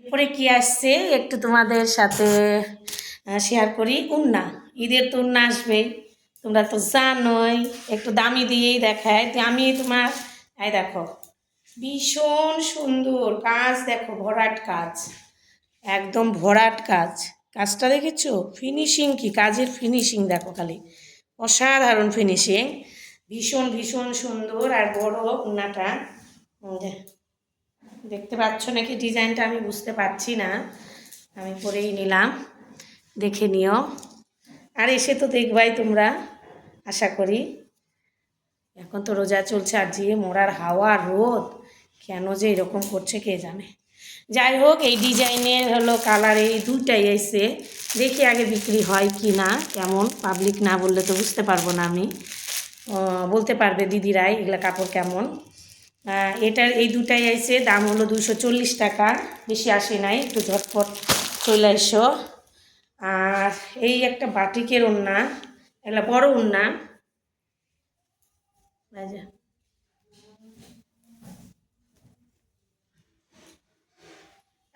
এরপরে কি আসছে একটু তোমাদের সাথে শেয়ার করি। উন্না, ঈদের তো উন্না আসবেই, তোমরা তো জানোই, একটু দামি দিয়েই দেখায়। তো আমি তোমার এই দেখো, ভীষণ সুন্দর কাজ, দেখো ভরাট কাজ, একদম ভরাট কাজ। কাজটা দেখেছো? ফিনিশিং, কি কাজের ফিনিশিং দেখো খালি, অসাধারণ ফিনিশিং, ভীষণ ভীষণ সুন্দর। আর বড় উন্নাটা দেখতে পাচ্ছ নাকি? ডিজাইনটা আমি বুঝতে পারছি না, আমি পরেই নিলাম, দেখে নিও। আর এসে তো দেখবাই তোমরা, আশা করি। এখন তো রোজা চলছে, আর যে মোড়ার হাওয়া রোদ, কেন যে এরকম করছে কে জানে। যাই হোক, এই ডিজাইনের হলো কালার এই দুটাই এসে, দেখি আগে বিক্রি হয় কি না, কেমন। পাবলিক না বললে তো বুঝতে পারবো না আমি, বলতে পারবে দিদিরাই এগুলো কাপড় কেমন। এটার এই দুটাই আইছে, দাম হলো 240 টাকা, বেশি আসে নাই, একটু ঝটপট চলে এসো। আর এই একটা বাটিকের ওড়না, এগুলো বড় ওড়না,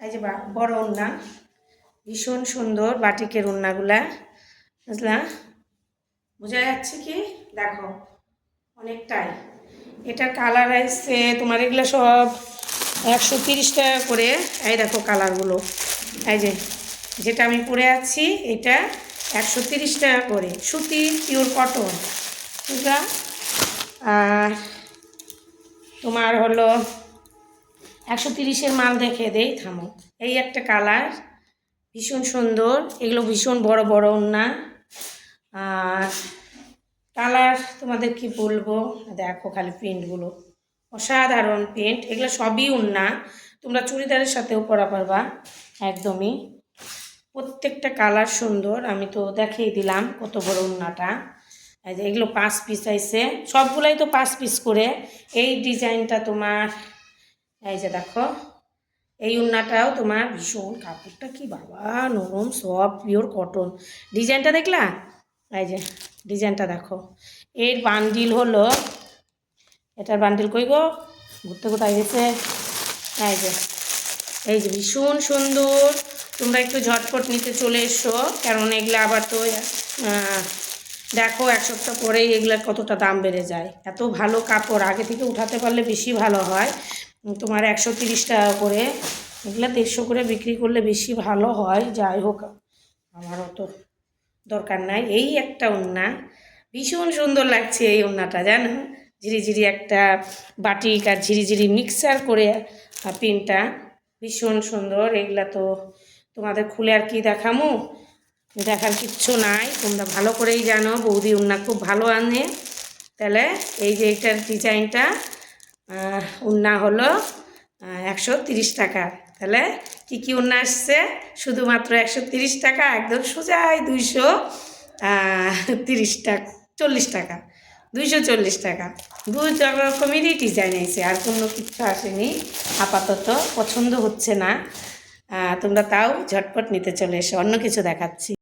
এই যে বড় ওড়না, ভীষণ সুন্দর বাটিকের ওড়নাগুলা, বুঝলা? বোঝা যাচ্ছে কি? দেখো অনেকটাই। এটার কালার আসছে তোমার, এগুলো সব 130 টাকা করে। এই দেখো কালারগুলো, এই যে যেটা আমি পরে আছি এটা 130 টাকা করে, সুতি পিওর কটন, বুঝলা? আর তোমার হলো 130-এর মাল দেখে দেই, থামো। এই একটা কালার, ভীষণ সুন্দর, এগুলো ভীষণ বড় বড় ওড়না। আর কালার তোমাদের কি বলবো, দেখো খালি প্রিন্টগুলো, অসাধারণ প্রিন্ট। এগুলো সবই ওড়না, তোমরা চুড়িদারের সাথেও পরা পারবা একদমই। প্রত্যেকটা কালার সুন্দর, আমি তো দেখিয়ে দিলাম কত বড় ওড়নাটা। এই যে এগুলো 5 পিস আইছে, সবগুলাই তো 5 পিস করে। এই ডিজাইনটা তোমার, এই যে দেখো, এই ওড়নাটাও তোমার ভীষণ, কাপড়টা কি বাবা নরম, সব পিওর কটন। ডিজাইনটা দেখলা? এই যে ডিজাইনটা দেখো। এর বান্ডিল হলো, এটার বান্ডিল কই গো, ঘুরতে কোথায় গেছে? এই যে ভীষণ সুন্দর। তোমরা একটু ঝটপট নিতে চলে এসো, কারণ এগুলো আবার তো দেখো 1 সপ্তাহ পরেই এগুলার কতটা দাম বেড়ে যায়। এত ভালো কাপড় আগে থেকে উঠাতে পারলে বেশি ভালো হয়। তোমার 130 টাকা করে, এগুলো 150 করে বিক্রি করলে বেশি ভালো হয়। যাই হোক, আমার অত দরকার নাই। এই একটা ওড়না, ভীষণ সুন্দর লাগছে এই ওড়নাটা, জানো? ঝিরিঝিরি একটা বাটিক আর ঝিরিঝিরি মিক্সার করে প্রিন্টটা, ভীষণ সুন্দর। এগুলা তো তোমাদের খুলে আর কি দেখামু, দেখার কিচ্ছু নাই, তোমরা ভালো করেই জানো বৌদি ওড়না খুব ভালো আনে। তাহলে এই যে এটার ডিজাইনটা, ওড়না হলো 130 টাকা। তাহলে কী কী ওড়না আসছে? শুধুমাত্র 130 টাকা, একদম সোজাই 230 টাকা, 40 টাকা, 240 টাকা। 2 রকমেরই ডিজাইন আছে, আর কোনো কিছু আসেনি আপাতত, পছন্দ হচ্ছে না। তোমরা তাও ঝটপট নিতে চলে এসো, অন্য কিছু দেখাচ্ছি।